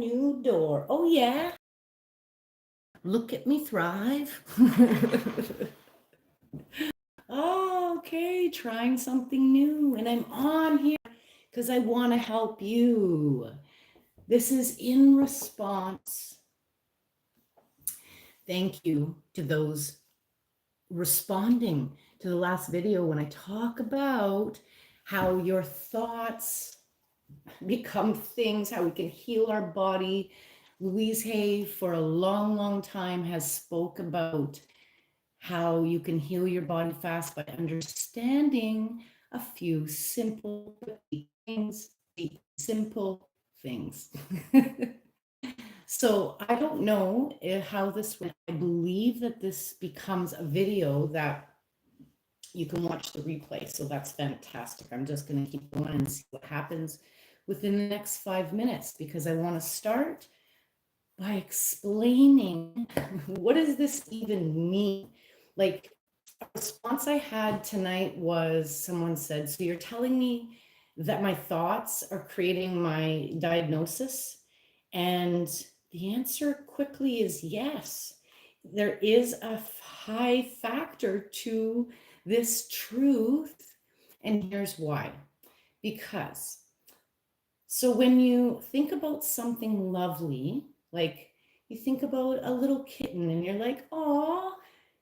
new door. Oh, yeah. Look at me thrive. Oh, okay, trying something new. And I'm on here because I want to help you. This is in response. Thank you to those responding to the last video when I talk about how your thoughts become things, how we can heal our body. Louise Hay, for a long, long time, has spoke about how you can heal your body fast by understanding a few simple things, simple things. So I don't know how this went. I believe that this becomes a video that you can watch the replay. So that's fantastic. I'm just going to keep going and see what happens within the next 5 minutes, because I want to start by explaining what does this even mean? Like, a response I had tonight was someone said, so you're telling me that my thoughts are creating my diagnosis? And the answer quickly is yes. There is a high factor to this truth. And here's why. Because, so when you think about something lovely, like you think about a little kitten and you're like, oh,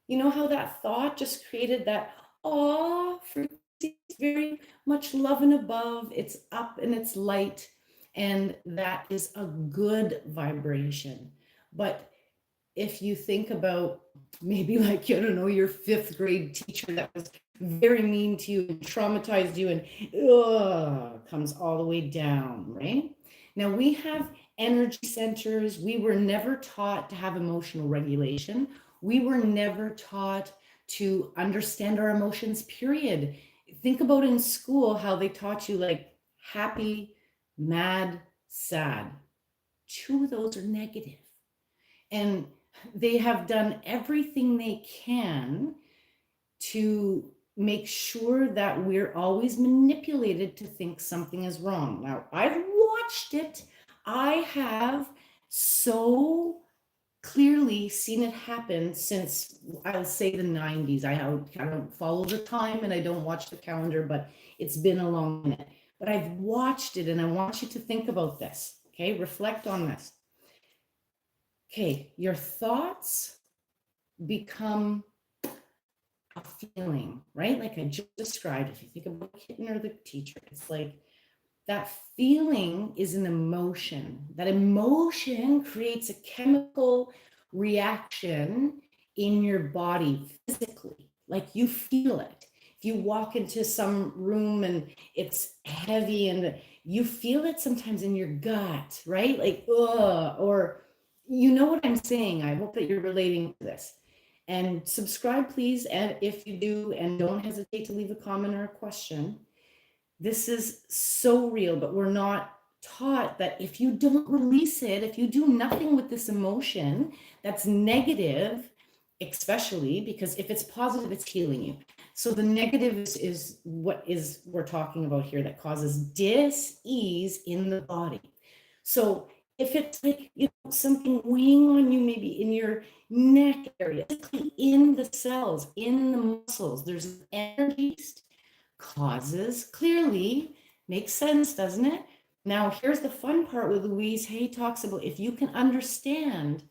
you know how that thought just created that, oh, frequency, very much love and above, it's up and it's light, and that is a good vibration. But if you think about maybe, like, I don't know, your fifth grade teacher that was very mean to you and traumatized you, and comes all the way down, right? Now we have energy centers. We were never taught to have emotional regulation. We were never taught to understand our emotions, period. Think about in school how they taught you, like, happy, mad, sad. Two of those are negative. And they have done everything they can to make sure that we're always manipulated to think something is wrong. Now, I've watched it. I have so clearly seen it happen since, I'll say, the 90s. I don't follow the time and I don't watch the calendar, but it's been a long minute. But I've watched it, and I want you to think about this, okay? Reflect on this. Okay, your thoughts become a feeling, right? Like I just described, if you think about the kitten or the teacher, it's like that feeling is an emotion. That emotion creates a chemical reaction in your body physically, like you feel it. If you walk into some room and it's heavy and you feel it sometimes in your gut, right? Like, or you know what I'm saying. I hope that you're relating to this. And subscribe, please, and if you do, and don't hesitate to leave a comment or a question. This is so real, but we're not taught that if you don't release it, if you do nothing with this emotion that's negative, especially because if it's positive, it's healing you. So the negative is what is we're talking about here, that causes dis-ease in the body. So if it's like, something weighing on you, maybe in your neck area, in the cells, in the muscles, there's an energy causes, clearly makes sense, doesn't it? Now, here's the fun part with Louise Hay talks about, if you can understand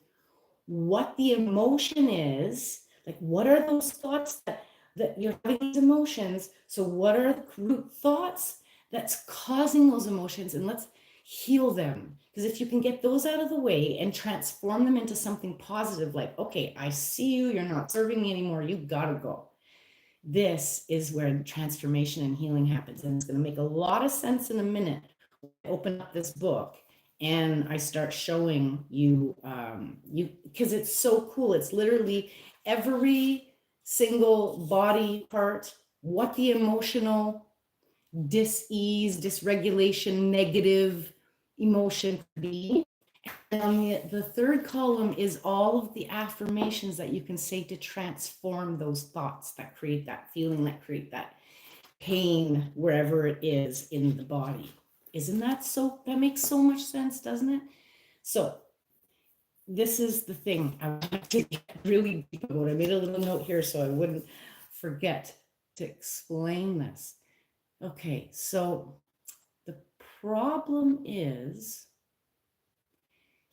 what the emotion is, like what are those thoughts that you're having these emotions. So what are the root thoughts that's causing those emotions? And let's heal them. Because if you can get those out of the way and transform them into something positive, like, okay, I see you, you're not serving me anymore, you gotta go. This is where the transformation and healing happens. And it's going to make a lot of sense in a minute. I open up this book and I start showing you, because it's so cool. It's literally every single body part, what the emotional dis-ease, dysregulation, negative emotion could be. And on the third column is all of the affirmations that you can say to transform those thoughts that create that feeling, that create that pain wherever it is in the body. Isn't that so? That makes so much sense, doesn't it? So this is the thing I want to get really deep about. I made a little note here so I wouldn't forget to explain this. Okay, so the problem is,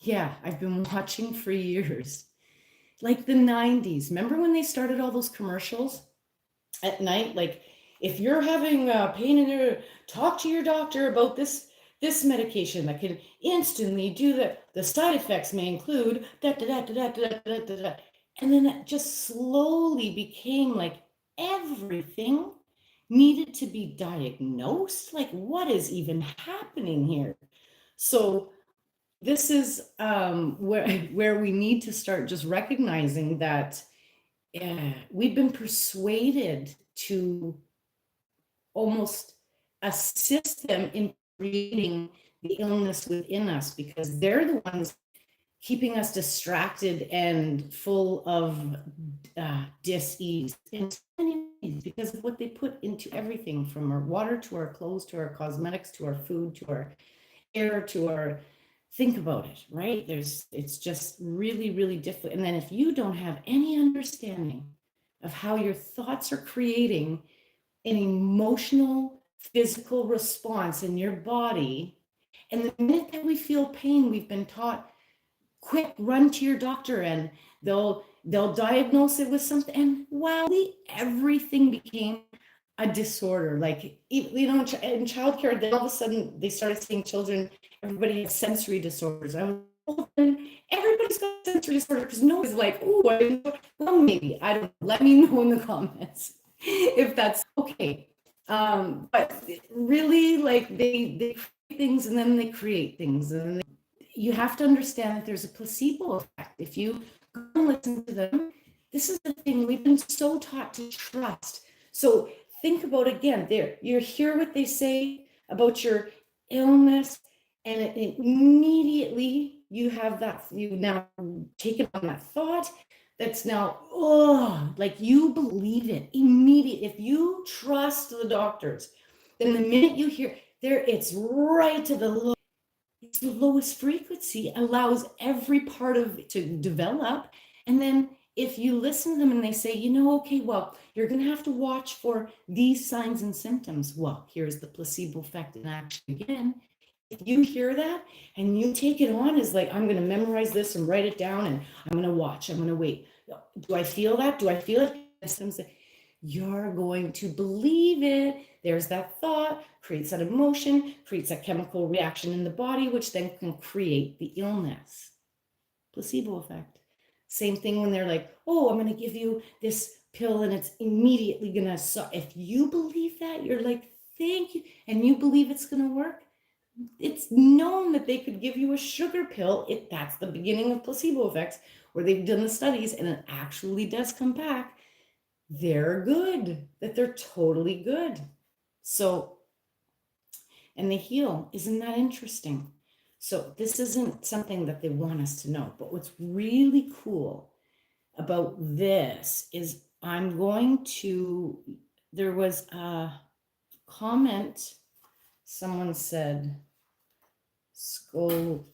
yeah, I've been watching for years, like the 90s. Remember when they started all those commercials at night? Like, if you're having pain in your, talk to your doctor about this medication that can instantly do that. The side effects may include da da da da da da da da da. And then it just slowly became like everything needed to be diagnosed. Like, what is even happening here? So this is where we need to start just recognizing that we've been persuaded to almost assist them in creating the illness within us, because they're the ones keeping us distracted and full of dis-ease in so many ways because of what they put into everything, from our water to our clothes to our cosmetics to our food to our air to our, think about it, right? It's just really, really difficult. And then if you don't have any understanding of how your thoughts are creating an emotional, physical response in your body, and the minute that we feel pain, we've been taught, quick, run to your doctor, and they'll diagnose it with something. And wow, everything became a disorder. Like, you know, in childcare, then all of a sudden they started saying children, everybody has sensory disorders. I was told, everybody's got sensory disorder, because nobody's like, oh, well, maybe, I don't know. Let me know in the comments if that's okay. But really, like, they create things and then they create things, and you have to understand that there's a placebo effect. If you go and listen to them, this is the thing, we've been so taught to trust. So think about, again, there, you hear what they say about your illness, and immediately you have that, you now taken on that thought that's now, oh, like you believe it immediately. If you trust the doctors, then the minute you hear there, it's right to the it's the lowest frequency, allows every part of it to develop. And then if you listen to them and they say, you know, okay, well, you're going to have to watch for these signs and symptoms. Well, here's the placebo effect in action again. If you hear that and you take it on as like, I'm going to memorize this and write it down, and I'm going to watch, I'm going to wait. Do I feel that? Do I feel it? You're going to believe it. There's that thought, creates that emotion, creates that chemical reaction in the body, which then can create the illness. Placebo effect. Same thing when they're like, oh, I'm going to give you this pill and it's immediately going to, if you believe that, you're like, thank you, and you believe it's going to work. It's known that they could give you a sugar pill. That's the beginning of placebo effects, where they've done the studies and it actually does come back. They're good, that they're totally good. So, and they heal. Isn't that interesting? So this isn't something that they want us to know, but what's really cool about this is there was a comment, someone said scoliosis.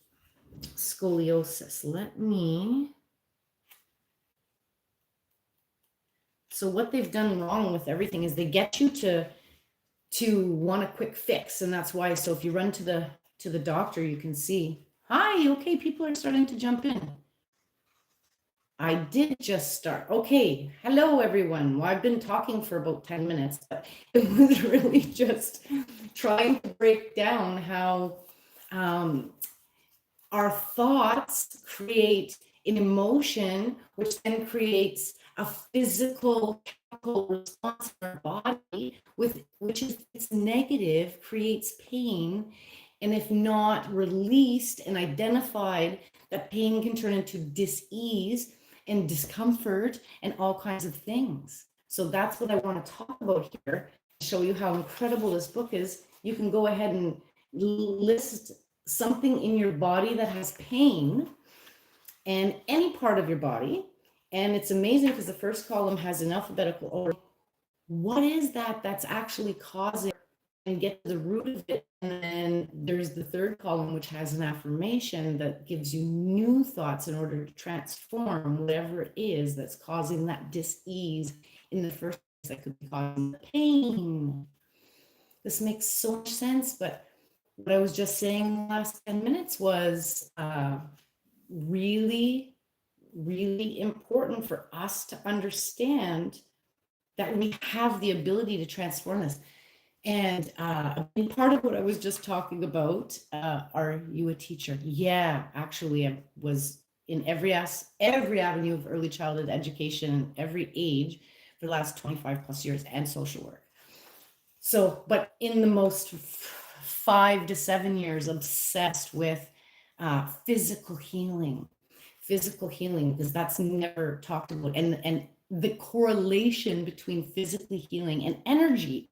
So what they've done wrong with everything is they get you to want a quick fix, and that's why. So if you run to the doctor, you can see, hi, okay, people are starting to jump in. I did just start. Okay, hello everyone. Well, I've been talking for about 10 minutes, but it was really just trying to break down how our thoughts create an emotion, which then creates a physical chemical response in our body, which is, it's negative, creates pain. And if not released and identified, that pain can turn into dis-ease and discomfort and all kinds of things. So that's what I want to talk about here, show you how incredible this book is. You can go ahead and list something in your body that has pain, and any part of your body. And it's amazing because the first column has an alphabetical order. What is that that's actually causing and get to the root of it. And then there's the third column, which has an affirmation that gives you new thoughts in order to transform whatever it is that's causing that dis-ease in the first place that could be causing the pain. This makes so much sense, but what I was just saying in the last 10 minutes was really, really important for us to understand that we have the ability to transform this. And part of what I was just talking about, are you a teacher? Yeah, actually, I was in every avenue of early childhood education, every age for the last 25 plus years, and social work. So, but in the most 5 to 7 years, obsessed with physical healing, because that's never talked about, and the correlation between physically healing and energy,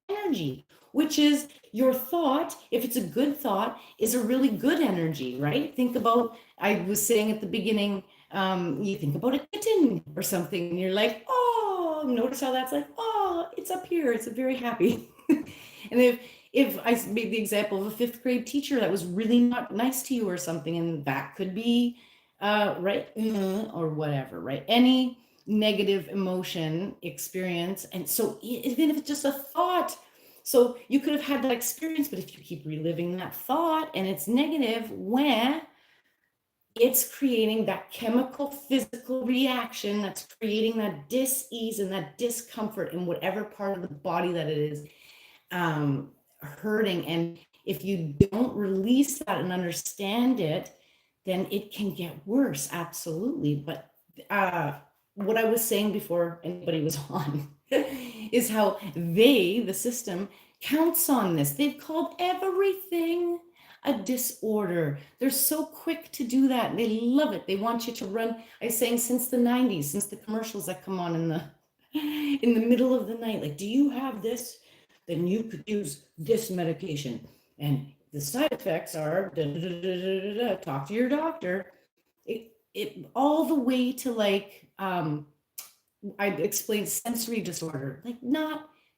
which is your thought. If it's a good thought, is a really good energy, right? Think about, I was saying at the beginning, you think about a kitten or something, and you're like, oh, notice how that's like, oh, it's up here, it's very happy. And if I made the example of a 5th grade teacher that was really not nice to you or something, and that could be right, or whatever, right? Any negative emotion experience. And so even if it's just a thought, so you could have had that experience, but if you keep reliving that thought and it's negative, when it's creating that chemical physical reaction that's creating that dis-ease and that discomfort in whatever part of the body that it is hurting. And if you don't release that and understand it, then it can get worse. Absolutely. But what I was saying before anybody was on is how the system counts on this. They've called everything a disorder. They're so quick to do that. They love it. They want you to run. I was saying since the 90s, since the commercials that come on in the middle of the night, like, do you have this? Then you could use this medication. And the side effects are talk to your doctor. It all the way to like I explained sensory disorder. Like,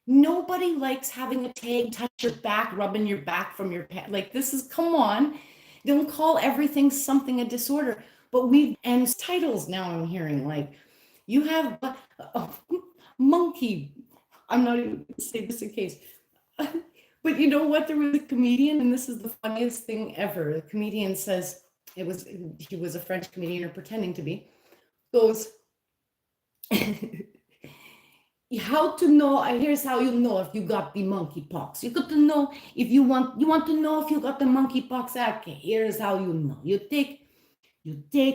nobody likes having a tag touch your back, rubbing your back from your pet. Like, this is, come on. Don't call everything something a disorder. But and titles now I'm hearing, like, you have a monkey. I'm not even going to say this in case. But you know what? There was a comedian, and this is the funniest thing ever. The comedian says, he was a French comedian, or pretending to be, goes, how to know, here's how you know if you got the monkeypox. You got to know if you want to know if you got the monkeypox. Okay, here's how you know. You take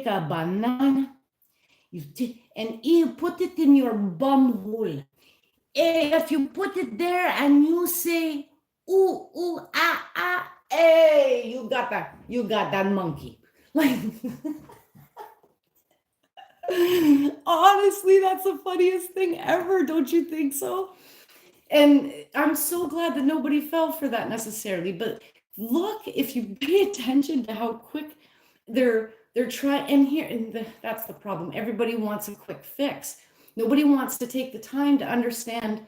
a banana, and you put it in your bum hole. If you put it there and you say, ooh, ooh, ah, ah, hey, you got that monkey. Like, honestly, that's the funniest thing ever. Don't you think so? And I'm so glad that nobody fell for that necessarily. But look, if you pay attention to how quick they're trying, and that's the problem. Everybody wants a quick fix. Nobody wants to take the time to understand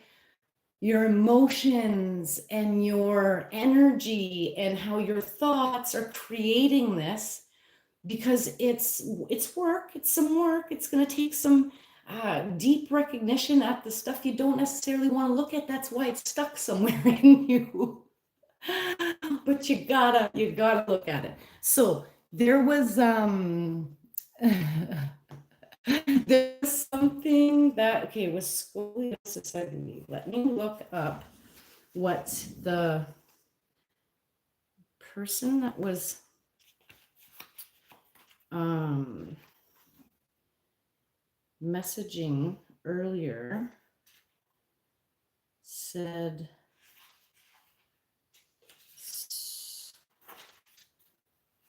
your emotions and your energy and how your thoughts are creating this, because it's work. It's some work. It's going to take some deep recognition at the stuff you don't necessarily want to look at. That's why it's stuck somewhere in you. But you gotta look at it. So there was there's something that, okay, was scoliosis, I believe. Let me look up what the person that was messaging earlier said.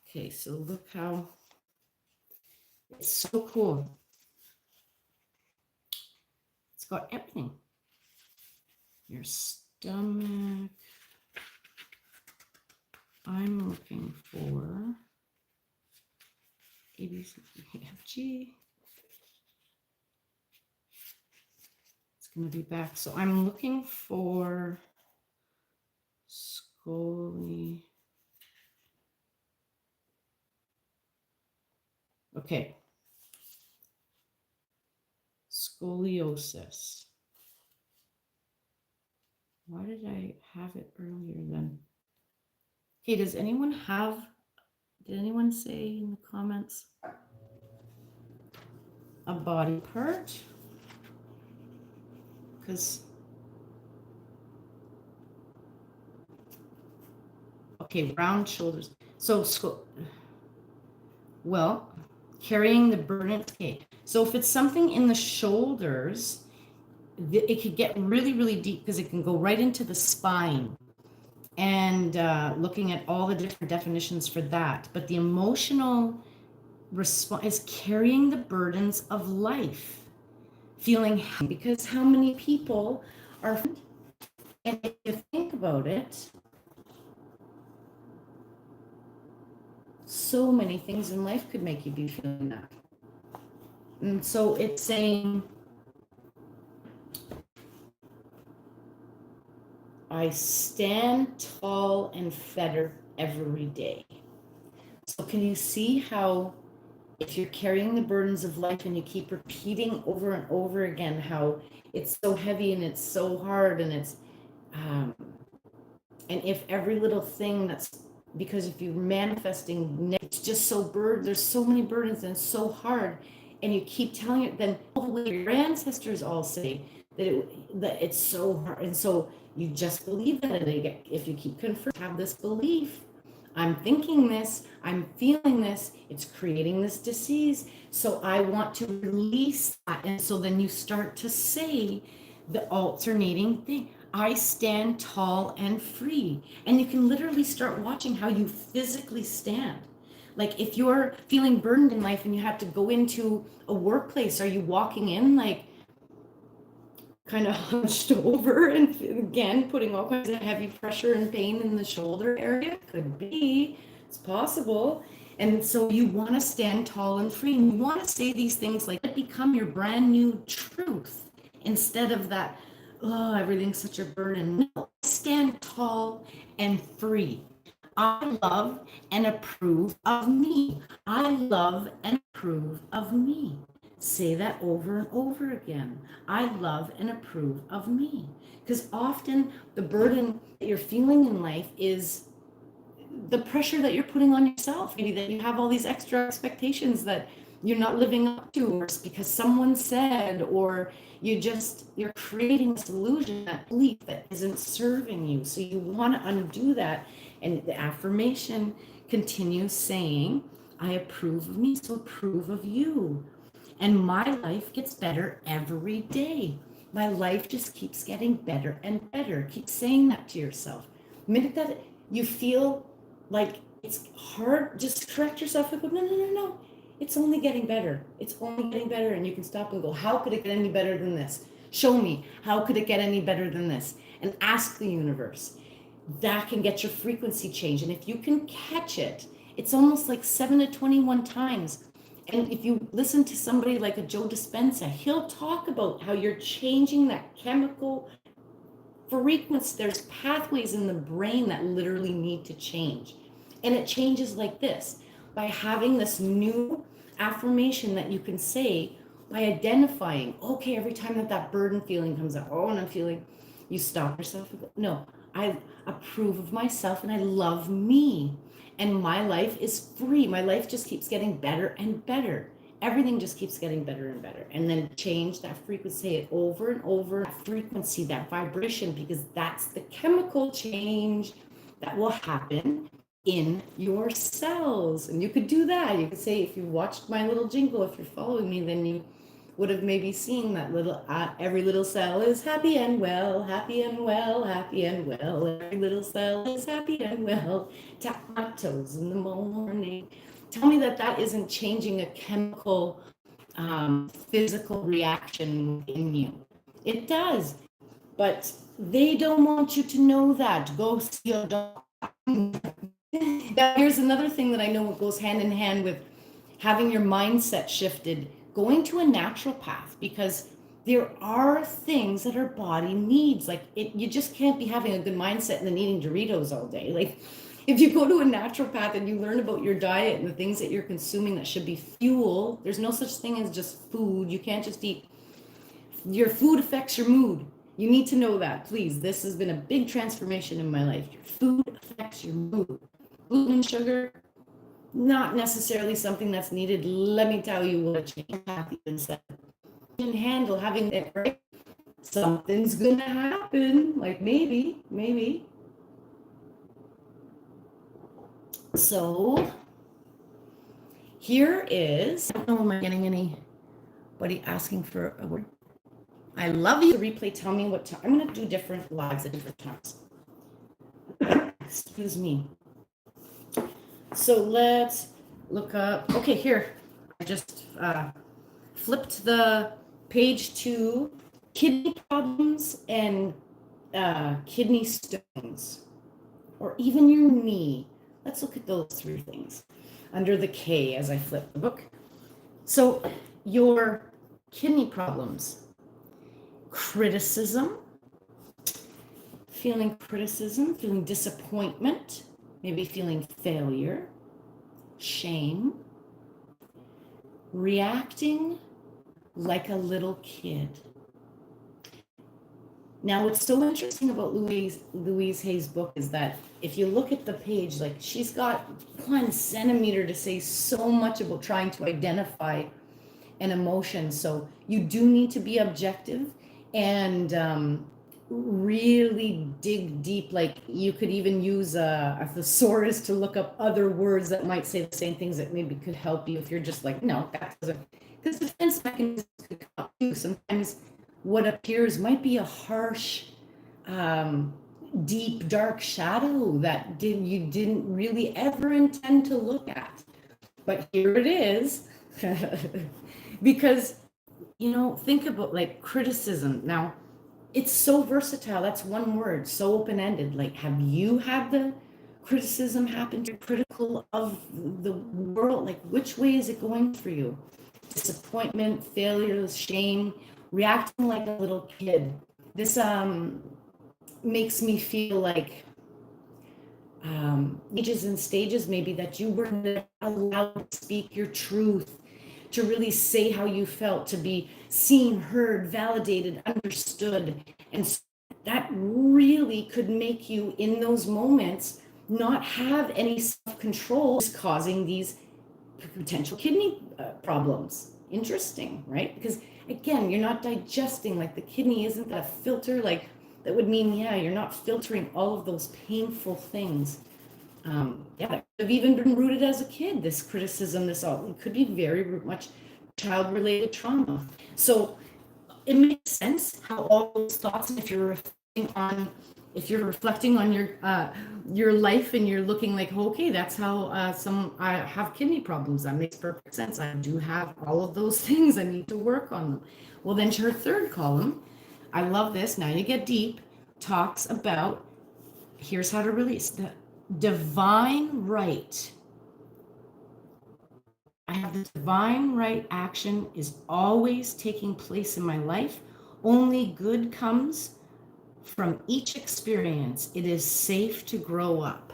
Okay, so look how it's so cool. It's got everything. Your stomach. I'm looking for A, B, C, D, E, F, G. It's going to be back. So I'm looking for Scoli. Okay. Scoliosis. Why did I have it earlier then? Okay, did anyone say in the comments a body part? Because, okay, round shoulders. So, well, carrying the burden. Okay, so if it's something in the shoulders, it could get really, really deep because it can go right into the spine. And looking at all the different definitions for that. But the emotional response is carrying the burdens of life, feeling because how many people are, and if you think about it, so many things in life could make you be feeling that. And so it's saying, I stand tall and better every day. So can you see how if you're carrying the burdens of life and you keep repeating over and over again how it's so heavy and it's so hard and it's and if every little thing that's because if you're manifesting it's just so there's so many burdens and it's so hard and you keep telling it, then your ancestors all say that it's so hard, and so you just believe that, and if you keep confirming, have this belief, I'm thinking this, I'm feeling this, it's creating this disease, so I want to release that. And so then you start to say the alternating thing, I stand tall and free. And you can literally start watching how you physically stand. Like if you're feeling burdened in life and you have to go into a workplace, are you walking in like kind of hunched over and again putting all kinds of heavy pressure and pain in the shoulder area? Could be, it's possible. And so you want to stand tall and free, and you want to say these things like it become your brand new truth instead of that, oh, everything's such a burden. No, stand tall and free. I love and approve of me. I love and approve of me. Say that over and over again. I love and approve of me. Because often the burden that you're feeling in life is the pressure that you're putting on yourself. Maybe that you have all these extra expectations that you're not living up to, or it's because someone said, or you're creating this illusion, that belief that isn't serving you. So you want to undo that. And the affirmation continues saying, I approve of me, so approve of you. And my life gets better every day. My life just keeps getting better and better. Keep saying that to yourself. The minute that you feel like it's hard, just correct yourself and go, no, no, no, no. It's only getting better. It's only getting better. And you can stop and go, how could it get any better than this? Show me, how could it get any better than this? And ask the universe. That can get your frequency change. And if you can catch it, it's almost like 7 to 21 times. And if you listen to somebody like a Joe Dispenza, he'll talk about how you're changing that chemical frequency. There's pathways in the brain that literally need to change. And it changes like this, by having this new affirmation that you can say by identifying, okay, every time that burden feeling comes up, oh, and I'm feeling, you stop yourself and go, no, I approve of myself and I love me. And my life is free. My life just keeps getting better and better. Everything just keeps getting better and better. And then change that frequency, say it over and over, that frequency, that vibration, because that's the chemical change that will happen in your cells. And you could do that. You could say, if you watched my little jingle, if you're following me, then you would have maybe seen that little, every little cell is happy and well, happy and well, happy and well. Every little cell is happy and well. Tap my toes in the morning. Tell me that that isn't changing a chemical, physical reaction in you. It does, but they don't want you to know that. Go see your doctor. Now, here's another thing that I know goes hand in hand with having your mindset shifted, going to a natural path, because There are things that our body needs. Like you just can't be having a good mindset and then eating Doritos all day. Like if you go to a naturopath and you learn about your diet and the things that you're consuming that should be fuel, there's no such thing as just food. You can't just eat. Your food affects your mood. You need to know that, please. This has been a big transformation in my life. Your food affects your mood. Gluten and sugar, not necessarily something that's needed. Let me tell you what a change happens. Can handle having it, right? Something's gonna happen. Like maybe. So here is, I don't know, am I getting anybody asking for a word? I love you. The replay, tell me what time. I'm gonna do different lives at different times. Excuse me. So let's look up, okay, here. I just flipped the page to kidney problems and kidney stones, or even your knee. Let's look at those three things under the K as I flip the book. So your kidney problems, criticism, feeling disappointment, maybe feeling failure, shame, reacting like a little kid. Now, what's so interesting about Louise Hay's book is that if you look at the page, like she's got 1 centimeter to say so much about trying to identify an emotion. So you do need to be objective and really dig deep. Like you could even use a thesaurus to look up other words that might say the same things that maybe could help you if you're just like, no, that doesn't, because defense mechanisms could come up too. Sometimes what appears might be a harsh, deep, dark shadow that you didn't really ever intend to look at. But here it is. Because, think about like criticism. Now, it's so versatile. That's one word, so open-ended. Like, have you had the criticism happen? You're critical of the world. Like, which way is it going for you? Disappointment, failure, shame, reacting like a little kid. This makes me feel like ages and stages maybe that you weren't allowed to speak your truth, to really say how you felt, to be seen, heard, validated, understood. And so that really could make you in those moments not have any self-control, causing these potential kidney problems. Interesting, right? Because again, you're not digesting, like the kidney isn't that filter, like that would mean, yeah, you're not filtering all of those painful things. Yeah, that could have even been rooted as a kid, this criticism, this all, it could be very much child-related trauma. So it makes sense how all those thoughts, if you're reflecting on your life and you're looking like, okay, that's how I have kidney problems. That makes perfect sense. I do have all of those things. I need to work on them. Well, then your third column, I love this. Now you get deep, talks about, here's how to release the divine right. I have the divine right action is always taking place in my life. Only good comes from each experience. It is safe to grow up.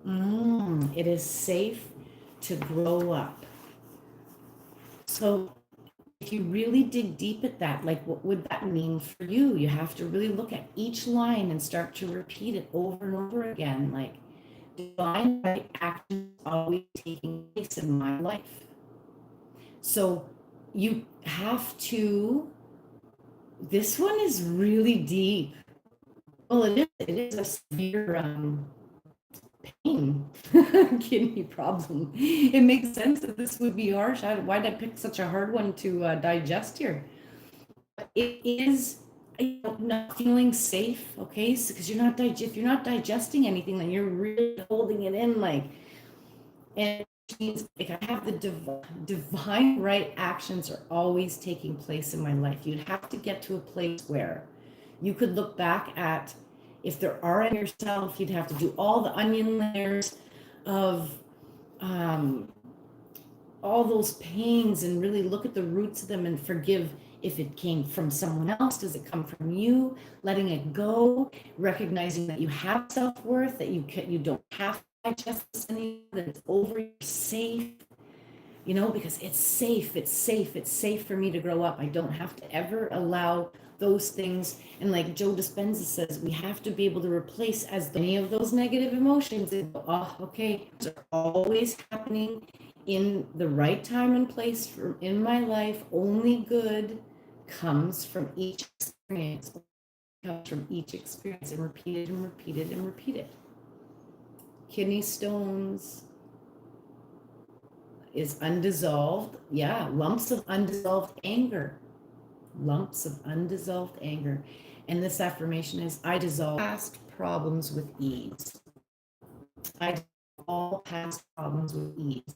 It is safe to grow up. So if you really dig deep at that, like what would that mean for you? You have to really look at each line and start to repeat it over and over again. Like, divine right action is always taking place in my life. So you have to, this one is really deep. Well, it is a severe pain, kidney problem. It makes sense that this would be harsh. Why did I pick such a hard one to digest here? It is not feeling safe, okay? So, because if you're not digesting anything, then you're really holding it in, like, and it means like I have the divine right actions are always taking place in my life. You'd have to get to a place where you could look back at, if there are in yourself, you'd have to do all the onion layers of all those pains and really look at the roots of them and forgive If it came from someone else, does it come from you? Letting it go, recognizing that you have self-worth, that you don't have to digest this anymore, that it's over, you're safe, because it's safe for me to grow up. I don't have to ever allow those things. And like Joe Dispenza says, we have to be able to replace as many of those negative emotions. And go, oh, okay, they're always happening in the right time and place in my life. Only good comes from each experience. Comes from each experience, and repeat it and repeat it and repeat it. Kidney stones is undissolved. Yeah, lumps of undissolved anger. Lumps of undissolved anger. And this affirmation is, I dissolve past problems with ease. I dissolve all past problems with ease.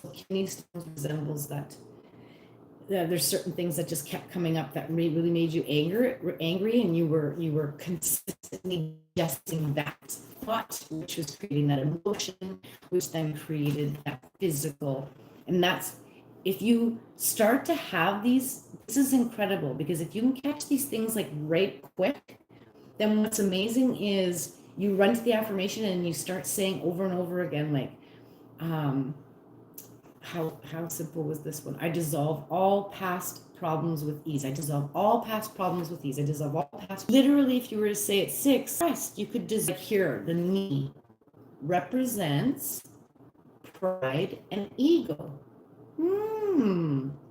So kidney stones resembles that. There's certain things that just kept coming up that really made you angry, and you were consistently digesting that thought, which was creating that emotion, which then created that physical. And that's, if you start to have these, this is incredible, because if you can catch these things like right quick, then what's amazing is you run to the affirmation and you start saying over and over again, like, how simple was this one? I dissolve all past problems with ease. I dissolve all past problems with ease. I dissolve all past. Literally, if you were to say it 6, you could dissolve here. The knee represents pride and ego.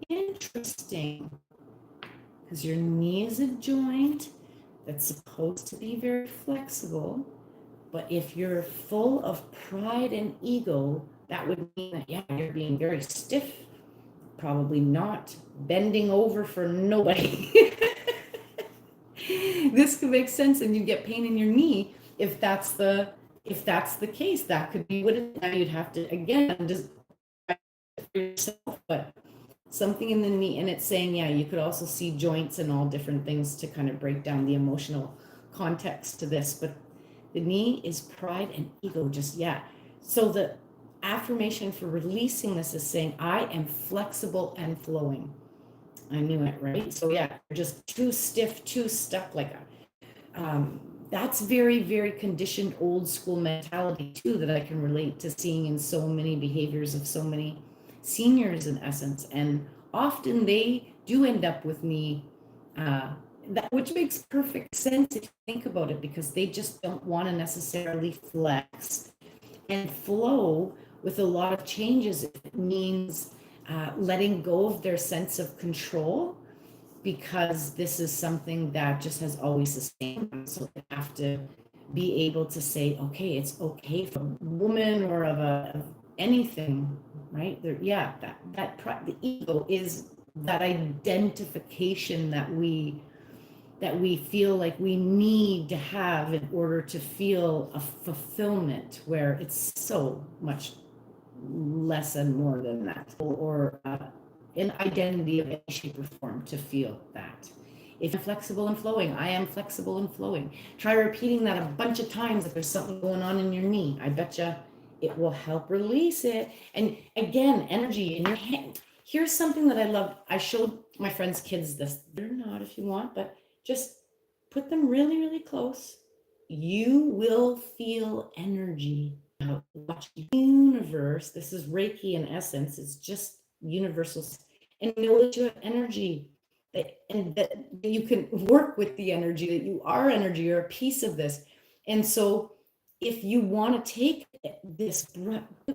Interesting. Because your knee is a joint that's supposed to be very flexible. But if you're full of pride and ego, that would mean that, yeah, you're being very stiff, probably not bending over for nobody. This could make sense, and you get pain in your knee if that's the case. That could be what it is. Now you'd have to, again, just for yourself, but something in the knee. And it's saying, yeah, you could also see joints and all different things to kind of break down the emotional context to this. But the knee is pride and ego, just, yeah. So the affirmation for releasing this is saying, I am flexible and flowing. I knew it, right? So yeah, you're just too stiff, too stuck, like that's very, very conditioned old school mentality too, that I can relate to seeing in so many behaviors of so many seniors in essence. And often they do end up with knee, that, which makes perfect sense if you think about it, because they just don't want to necessarily flex and flow with a lot of changes. It means letting go of their sense of control, because this is something that just has always sustained them. So they have to be able to say, okay, it's okay for a woman or of anything, right? There, yeah, the ego is that identification that we feel like we need to have in order to feel a fulfillment, where it's so much less and more than that, or an identity of any shape or form to feel that. If you're flexible and flowing, I am flexible and flowing. Try repeating that a bunch of times if there's something going on in your knee. I bet you it will help release it. And again, energy in your hand. Here's something that I love. I showed my friends' kids this. They're not, if you want, but just put them really, really close. You will feel energy. Now, watch the universe. This is Reiki in essence. It's just universal. And know that you have energy, and that you can work with the energy, that you are energy, you're a piece of this. And so if you want to take this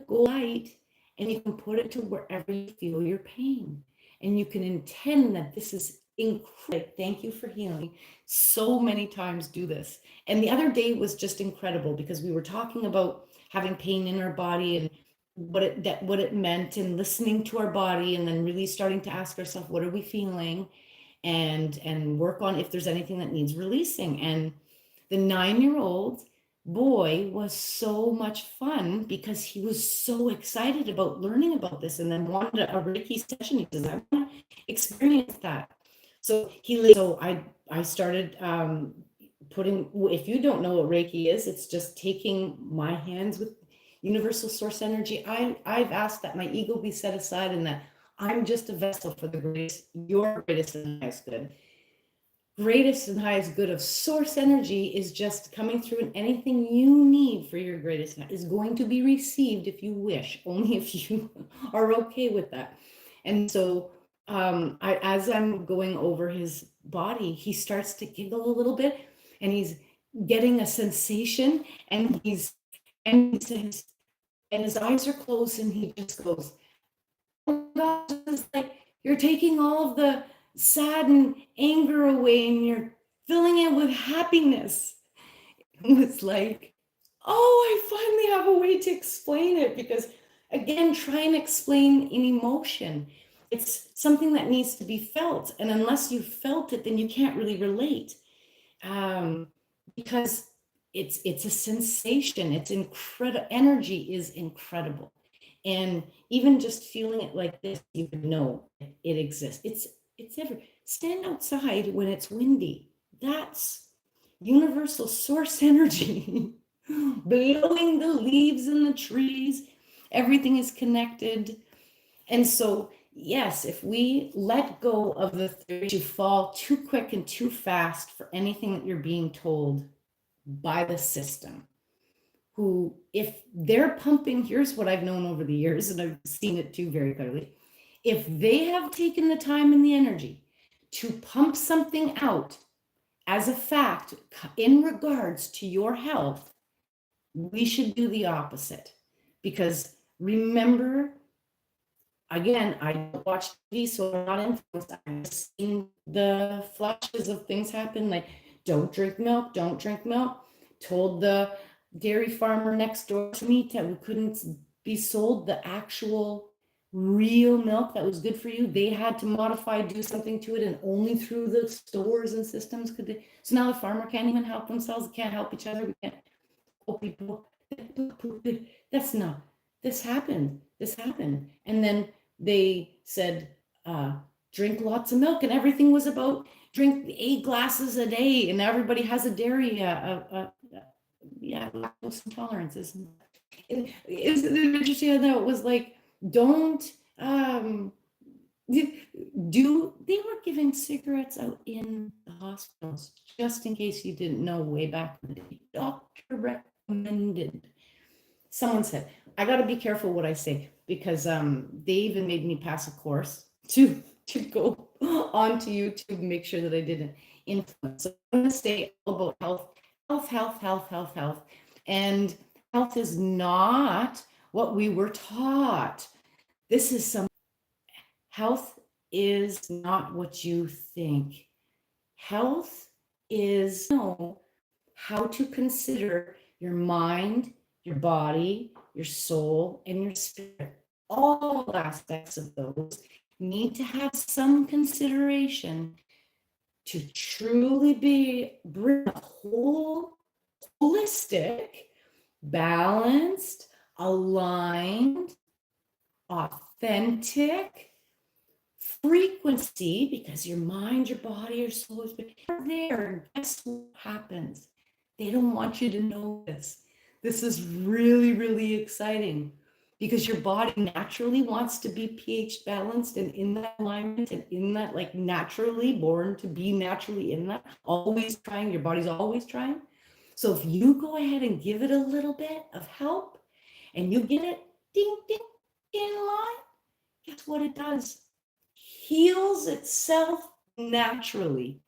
light and you can put it to wherever you feel your pain, and you can intend that this is incredible. Thank you for healing. So many times do this. And the other day was just incredible, because we were talking about having pain in our body and what it meant, and listening to our body, and then really starting to ask ourselves, what are we feeling, and work on if there's anything that needs releasing. And the 9-year-old boy was so much fun, because he was so excited about learning about this, and then wanted a Reiki session. He says, I want to experience that. So I started putting, if you don't know what Reiki is, it's just taking my hands with universal source energy. I've asked that my ego be set aside, and that I'm just a vessel for the greatest, your greatest and highest good. Greatest and highest good of source energy is just coming through, and anything you need for your greatest is going to be received if you wish, only if you are okay with that. And so as I'm going over his body, he starts to giggle a little bit, and he's getting a sensation, and he says, and his eyes are closed, and he just goes, "Oh my gosh, it's like you're taking all of the sad and anger away, and you're filling it with happiness." It was like, oh, I finally have a way to explain it, because again, try and explain an emotion. It's something that needs to be felt. And unless you felt it, then you can't really relate. Because it's a sensation. It's incredible. Energy is incredible. And even just feeling it like this, you would know it exists. It's ever stand outside when it's windy. That's universal source energy blowing the leaves in the trees. Everything is connected. And so, yes, if we let go of the theory to fall too quick and too fast for anything that you're being told by the system, who, if they're pumping, here's what I've known over the years, and I've seen it too very clearly. If they have taken the time and the energy to pump something out as a fact in regards to your health, we should do the opposite. Because remember, again, I don't watch TV, so I'm not influenced. I've seen the flashes of things happen, like don't drink milk, don't drink milk. Told the dairy farmer next door to me that we couldn't be sold the actual real milk that was good for you. They had to modify, do something to it, and only through the stores and systems could they. So now the farmer can't even help themselves. They can't help each other. We can't help people. That's not, this happened. This happened. And then they said, drink lots of milk, and everything was about drink 8 glasses a day, and everybody has a dairy, lactose intolerances. It's interesting how it was like, don't, they were giving cigarettes out in the hospitals, just in case you didn't know, way back in the day. Doctor recommended. Someone said, I got to be careful what I say, because they even made me pass a course to go onto YouTube, make sure that I didn't influence. So I'm going to say all about health. And health is not what we were taught. This is some health is not what you think. Health is how to consider your mind, your body, your soul, and your spirit. All aspects of those need to have some consideration to truly bring a whole, holistic, balanced, aligned, authentic frequency, because your mind, your body, your soul is there. And guess what happens? They don't want you to know this. This is really, really exciting, because your body naturally wants to be pH balanced and in that alignment, and in that, like, naturally born to be naturally in that, always trying. Your body's always trying. So if you go ahead and give it a little bit of help, and you get it ding, ding, in line, guess what it does? Heals itself naturally.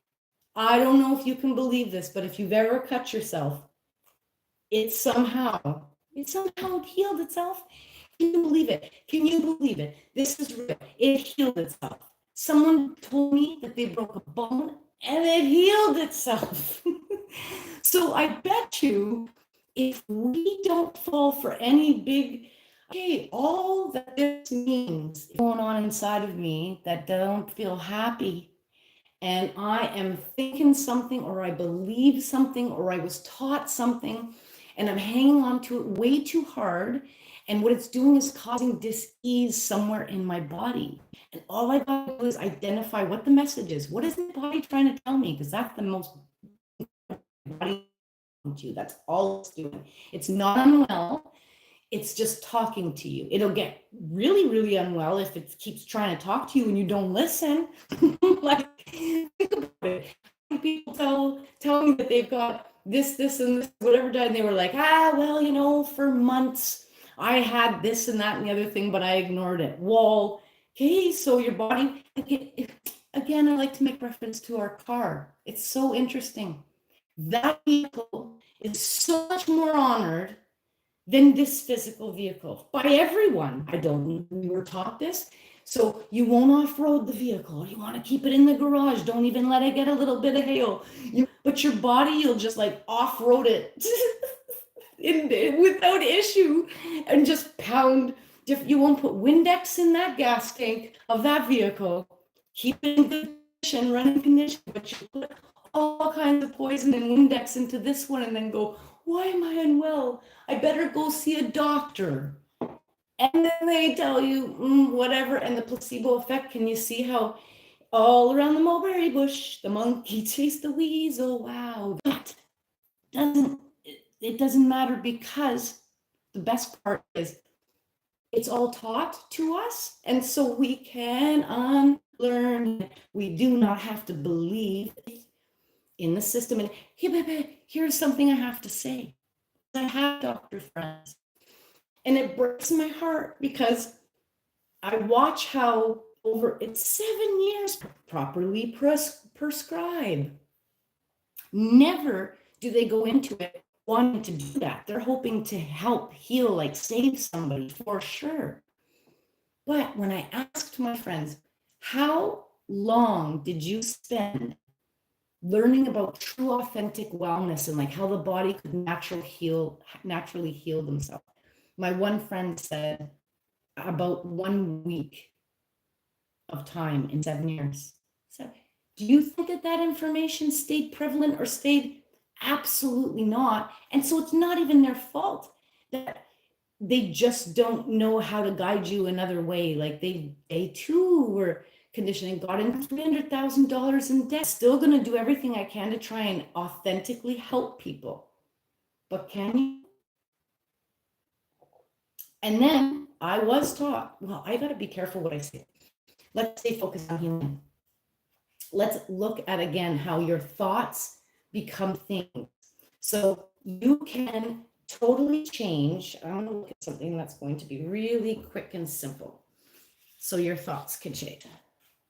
I don't know if you can believe this, but if you've ever cut yourself, it somehow healed itself. Can you believe it? Can you believe it? This is real. It healed itself. Someone told me that they broke a bone and it healed itself. So I bet you, if we don't fall for any big, okay, all that this means going on inside of me that don't feel happy, and I am thinking something, or I believe something, or I was taught something, and I'm hanging on to it way too hard. And what it's doing is causing dis-ease somewhere in my body. And all I got to do is identify what the message is. What is the body trying to tell me? Because that's the most body to you. That's all it's doing. It's not unwell. it's just talking to you. It'll get really, really unwell if it keeps trying to talk to you and you don't listen. Like, think about it. People tell me that they've got this, and this, whatever done. And they were like, well, for months I had this and that and the other thing, but I ignored it. Well, okay, so your body, again, I like to make reference to our car. It's so interesting. That vehicle is so much more honored than this physical vehicle by everyone. I don't know if we were taught this. So you won't off-road the vehicle. You want to keep it in the garage. Don't even let it get a little bit of hail. But your body, you'll just like off-road it without issue and just pound. You won't put Windex in that gas tank of that vehicle. Keep it in good condition, running condition, but you put all kinds of poison and Windex into this one and then go, why am I unwell? I better go see a doctor. And then they tell you whatever, and the placebo effect. Can you see how all around the mulberry bush, the monkey chased the weasel? Wow. But it doesn't matter, because the best part is it's all taught to us. And so we can unlearn. We do not have to believe in the system. And here's something I have to say. I have doctor friends, and it breaks my heart because I watch how it's 7 years properly prescribe. Never do they go into it wanting to do that. They're hoping to help heal, like save somebody for sure. But when I asked my friends, how long did you spend learning about true authentic wellness and like how the body could naturally heal themselves? My one friend said about 1 week of time in 7 years. So do you think that information stayed prevalent or stayed? Absolutely not. And so it's not even their fault that they just don't know how to guide you another way. Like they too were conditioning, got in $300,000 in debt, still going to do everything I can to try and authentically help people. But can you? And then I was taught, well, I got to be careful what I say. Let's stay focused on healing. Let's look at again how your thoughts become things. So you can totally change. I'm going to look at something that's going to be really quick and simple. So your thoughts can change.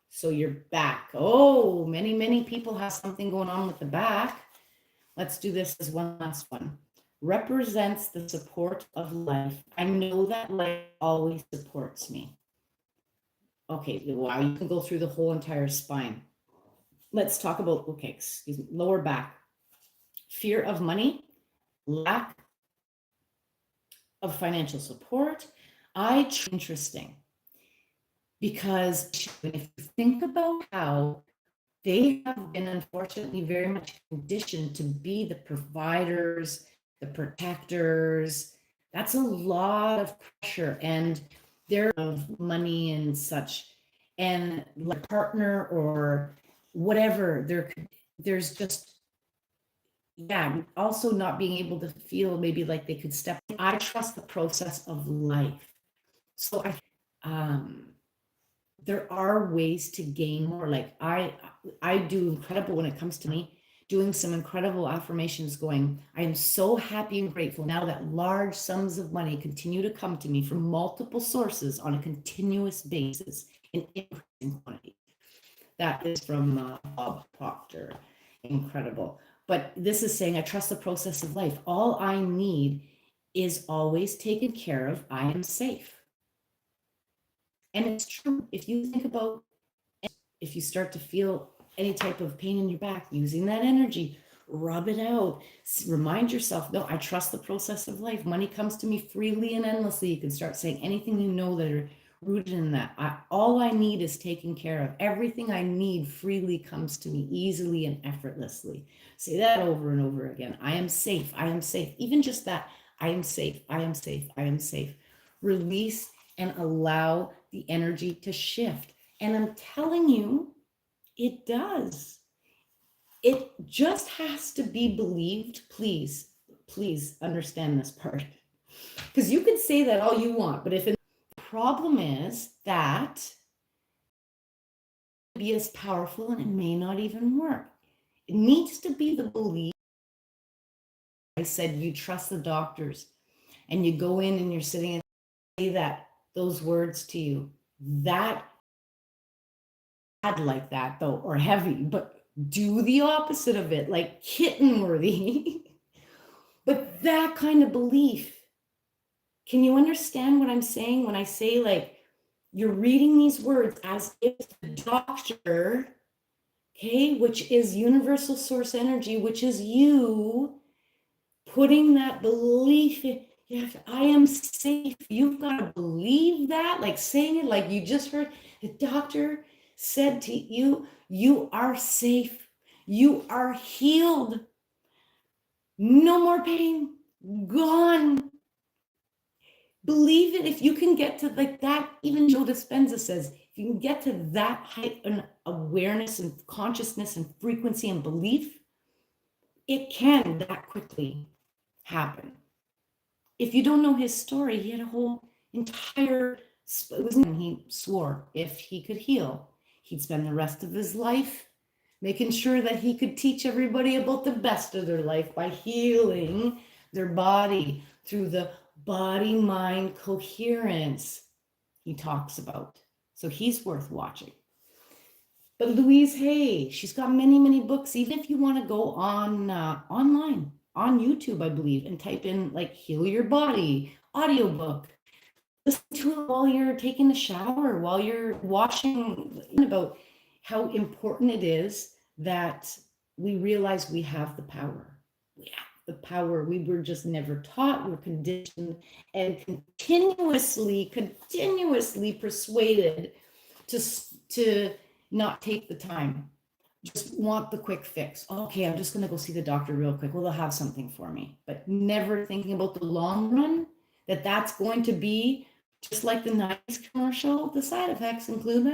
So your back. Oh, many people have something going on with the back. Let's do this as one last one. Represents the support of life. I know that life always supports me. Okay, wow, you can go through the whole entire spine. Let's talk about, lower back. Fear of money, lack of financial support. Interesting, because if you think about how they have been unfortunately very much conditioned to be the providers, the protectors, that's a lot of pressure, and they're of money and such, and like partner or whatever, there's just, also not being able to feel maybe like they could step. I trust the process of life. So there are ways to gain more. Like I do incredible when it comes to me doing some incredible affirmations going, I am so happy and grateful now that large sums of money continue to come to me from multiple sources on a continuous basis in increasing quantity. That is from Bob Proctor. Incredible. But this is saying, I trust the process of life. All I need is always taken care of. I am safe. And it's true. If you think about, if you start to feel any type of pain in your back, using that energy, rub it out. Remind yourself, no, I trust the process of life. Money comes to me freely and endlessly. You can start saying anything you know that are rooted in that. All I need is taken care of. Everything I need freely comes to me easily and effortlessly. Say that over and over again. I am safe. I am safe. Even just that. I am safe. I am safe. I am safe. Release and allow the energy to shift. And I'm telling you, it does. It just has to be believed. Please understand this part. Because you could say that all you want, but if the problem is that be as powerful and it may not even work. It needs to be the belief. I said you trust the doctors and you go in and you're sitting and say that those words to you. That bad like that though, or heavy, but do the opposite of it, like kitten worthy. But that kind of belief. Can you understand what I'm saying when I say like you're reading these words as if the doctor, okay, which is universal source energy, which is you, putting that belief in, I am safe. You've got to believe that, like saying it like you just heard the doctor said to you, you are safe. You are healed. No more pain. Gone. Believe it. If you can get to like that, even Joe Dispenza says, if you can get to that height and awareness and consciousness and frequency and belief, it can that quickly happen. If you don't know his story, he had a whole entire, it was, he swore if he could heal, he'd spend the rest of his life making sure that he could teach everybody about the best of their life by healing their body through the body-mind coherence he talks about. So he's worth watching. But Louise Hay, she's got many, many books. Even if you want to go on online, on YouTube, I believe, and type in like Heal Your Body, audiobook. Listen to it while you're taking a shower, while you're washing, about how important it is that we realize we have the power. We have the power. We were just never taught. We're conditioned and continuously persuaded to not take the time. Just want the quick fix. Okay, I'm just going to go see the doctor real quick. Well, they'll have something for me. But never thinking about the long run, that's going to be just like the 90s commercial. The side effects include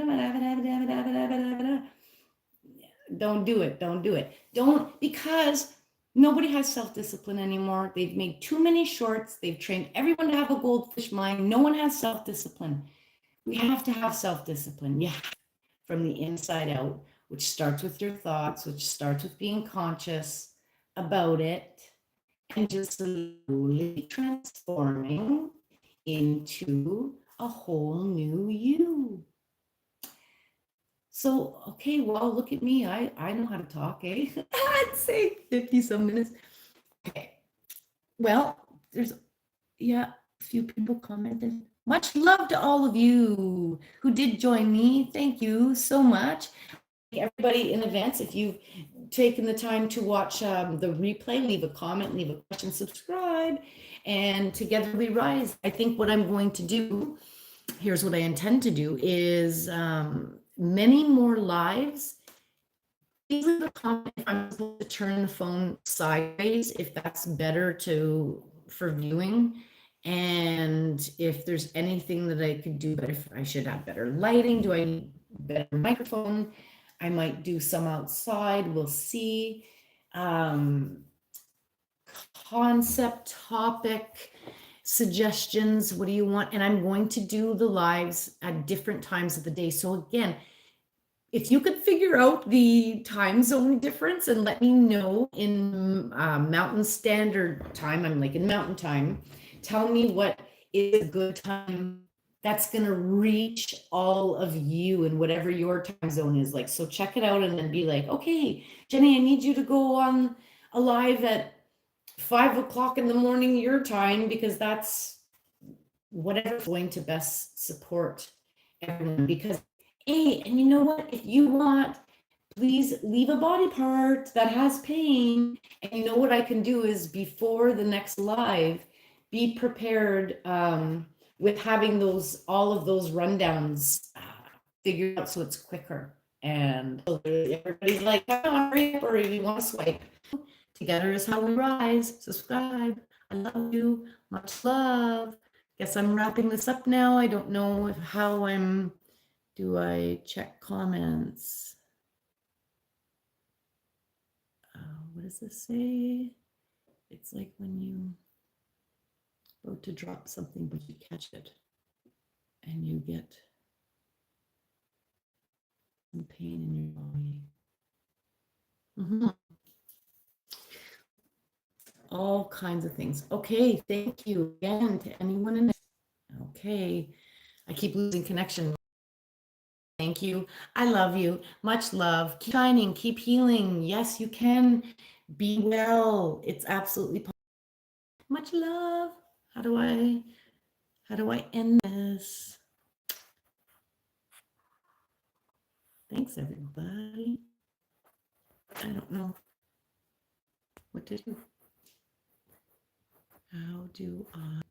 don't do it. Don't do it. Don't, because nobody has self-discipline anymore. They've made too many shorts. They've trained everyone to have a goldfish mind. No one has self-discipline. We have to have self-discipline. Yeah, from the inside out, which starts with your thoughts, which starts with being conscious about it and just slowly transforming into a whole new you. So, okay, well, look at me. I know how to talk, eh? I'd say 50 some minutes. Okay. Well, there's, yeah, a few people commented. Much love to all of you who did join me. Thank you so much. Everybody in advance, if you've taken the time to watch the replay, leave a comment, leave a question, subscribe, and together we rise. I think what I'm going to do, here's what I intend to do, is many more lives. Please leave a comment if I'm supposed to turn the phone sideways, if that's better for viewing. And if there's anything that I could do better, if I should have better lighting, do I need better microphone? I might do some outside, we'll see. Concept, topic, suggestions, what do you want? And I'm going to do the lives at different times of the day. So again, if you could figure out the time zone difference and let me know in Mountain Standard Time, I'm like in Mountain Time, tell me what is a good time that's going to reach all of you and whatever your time zone is like. So check it out and then be like, okay, Jenny, I need you to go on a live at 5 o'clock in the morning your time, because that's whatever's going to best support everyone. Because hey, and you know what, if you want, please leave a body part that has pain. And you know what I can do is, before the next live, be prepared with having all of those rundowns figured out so it's quicker. And everybody's like, come on, hurry up, or if you want to swipe. Together is how we rise. Subscribe. I love you. Much love. Guess I'm wrapping this up now. I don't know how do I check comments? What does this say? It's like when you, about to drop something, but you catch it and you get some pain in your body. All kinds of things. Okay, thank you again to anyone in. Okay, I keep losing connection. Thank you. I love you. Much love. Keep shining. Keep healing. Yes, you can. Be well. It's absolutely possible. Much love. How do I end this? Thanks, everybody. I don't know what to do. How do I?